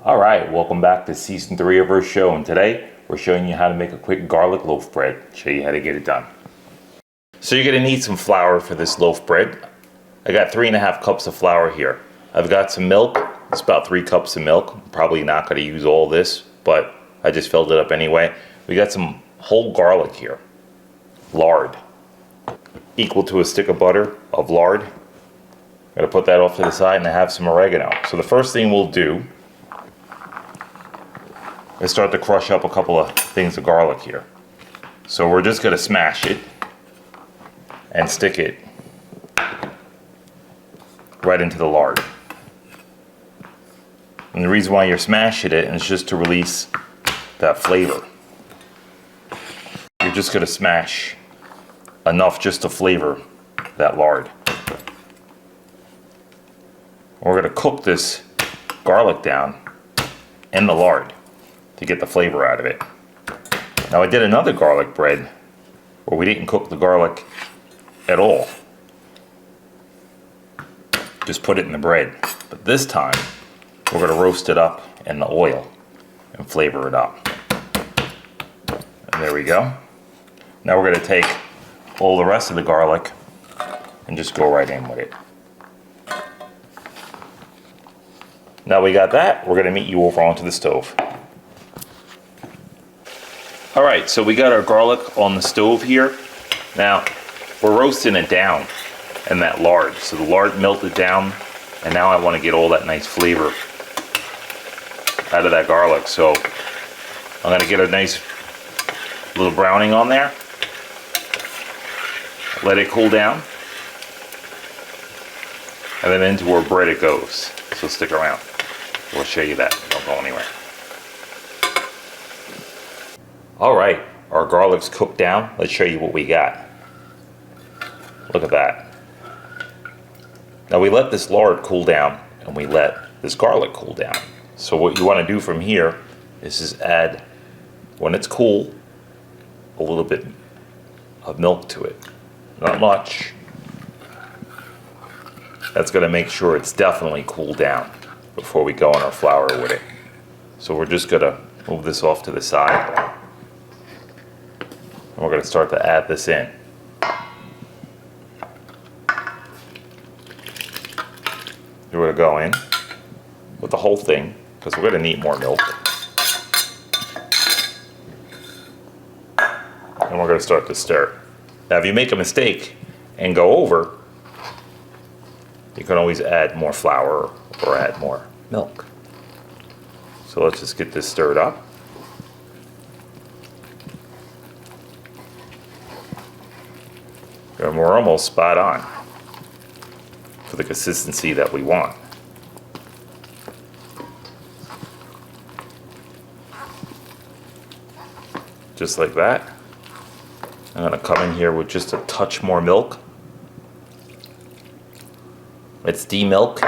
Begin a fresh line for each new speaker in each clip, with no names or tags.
Alright, welcome back to season 3 of our show, and today we're showing you how to make a quick garlic loaf bread. Show you how to get it done. So you're going to need some flour for this loaf bread. I got 3.5 cups of flour here. I've got some milk. It's about 3 cups of milk. I'm probably not going to use all this, but I just filled it up anyway. We got some whole garlic here. Lard. Equal to a stick of butter of lard. I'm going to put that off to the side, and I have some oregano. So the first thing we'll do is start to crush up a couple of things of garlic here. So we're just going to smash it and stick it right into the lard. And the reason why you're smashing it is just to release that flavor. You're just going to smash enough just to flavor that lard. We're going to cook this garlic down in the lard to get the flavor out of it. Now I did another garlic bread where we didn't cook the garlic at all. Just put it in the bread. But this time we're going to roast it up in the oil and flavor it up. And there we go. Now we're going to take all the rest of the garlic and just go right in with it. Now we got that, we're going to meet you over onto the stove. Alright, so we got our garlic on the stove here. Now, we're roasting it down in that lard. So the lard melted down, and now I want to get all that nice flavor out of that garlic. So I'm going to get a nice little browning on there. Let it cool down. And then into our bread it goes. So stick around. We'll show you that. Don't go anywhere. Alright, our garlic's cooked down. Let's show you what we got. Look at that. Now we let this lard cool down and we let this garlic cool down. So what you want to do from here is just add, when it's cool, a little bit of milk to it. Not much. That's going to make sure it's definitely cooled down before we go on our flour with it. So we're just going to move this off to the side. And we're going to start to add this in. We're going to go in with the whole thing because we're going to need more milk. And we're going to start to stir. Now if you make a mistake and go over, you can always add more flour or add more milk. So let's just get this stirred up. And we're almost spot on for the consistency that we want. Just like that. I'm going to come in here with just a touch more milk. Let's demilk.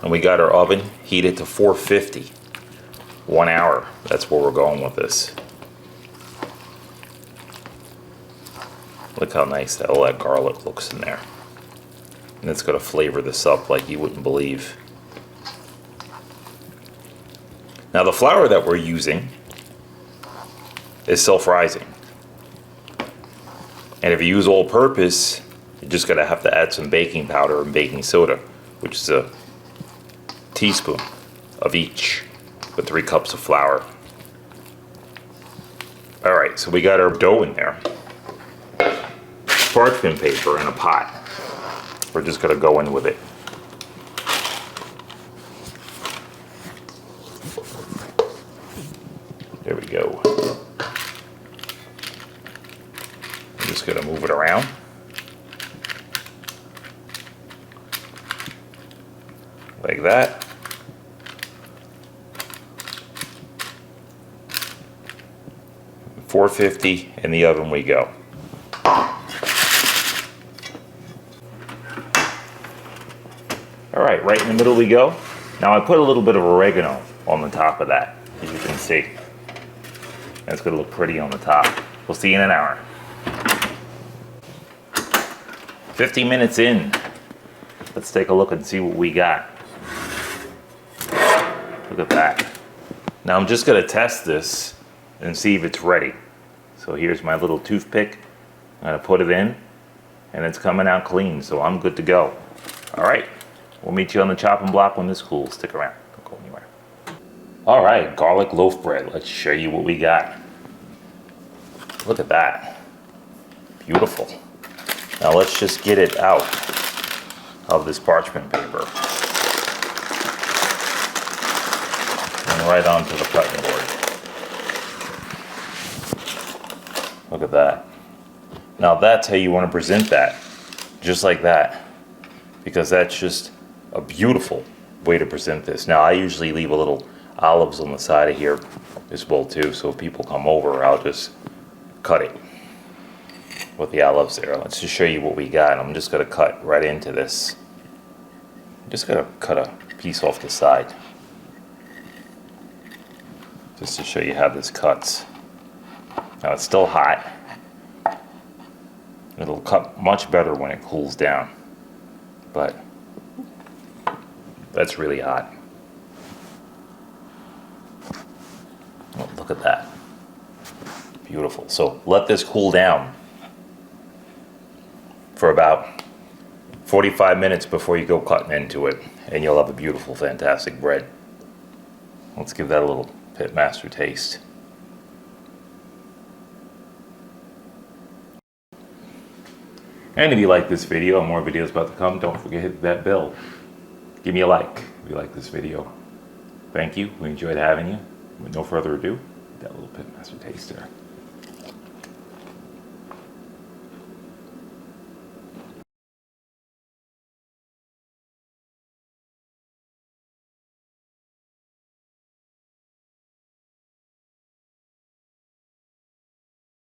And we got our oven heated to 450. 1 hour. That's where we're going with this. Look how nice all that garlic looks in there. And it's going to flavor this up like you wouldn't believe. Now the flour that we're using is self-rising. And if you use all-purpose, you're just going to have to add some baking powder and baking soda, which is a teaspoon of each with 3 cups of flour. Alright, so we got our dough in there. Parchment paper in a pot. We're just going to go in with it. There we go. I'm just going to move it around. Like that. $450 in the oven we go. Alright, right in the middle we go. Now I put a little bit of oregano on the top of that, as you can see. That's going to look pretty on the top. We'll see you in an hour. 50 minutes in. Let's take a look and see what we got. Look at that. Now I'm just gonna test this and see if it's ready. So here's my little toothpick. I'm gonna put it in and it's coming out clean, so I'm good to go. All right, we'll meet you on the chopping block when this cools. Stick around, don't go anywhere. All right, garlic loaf bread. Let's show you what we got. Look at that, beautiful. Now let's just get it out of this parchment paper. And right onto the cutting board. Look at that. Now that's how you want to present that, just like that, because that's just a beautiful way to present this. Now I usually leave a little olives on the side of here as well too, so if people come over, I'll just cut it with the olives there. Let's just show you what we got. I'm just gonna cut right into this. I'm just gonna cut a piece off the side, just to show you how this cuts. Now it's still hot. It'll cut much better when it cools down, but that's really hot. Oh, look at that. Beautiful. So let this cool down for about 45 minutes before you go cutting into it, and you'll have a beautiful, fantastic bread. Let's give that a little pitmaster taste. And if you like this video and more videos about to come, don't forget to hit that bell. Give me a like if you like this video. Thank you. We enjoyed having you. With no further ado, that little pitmaster taste there.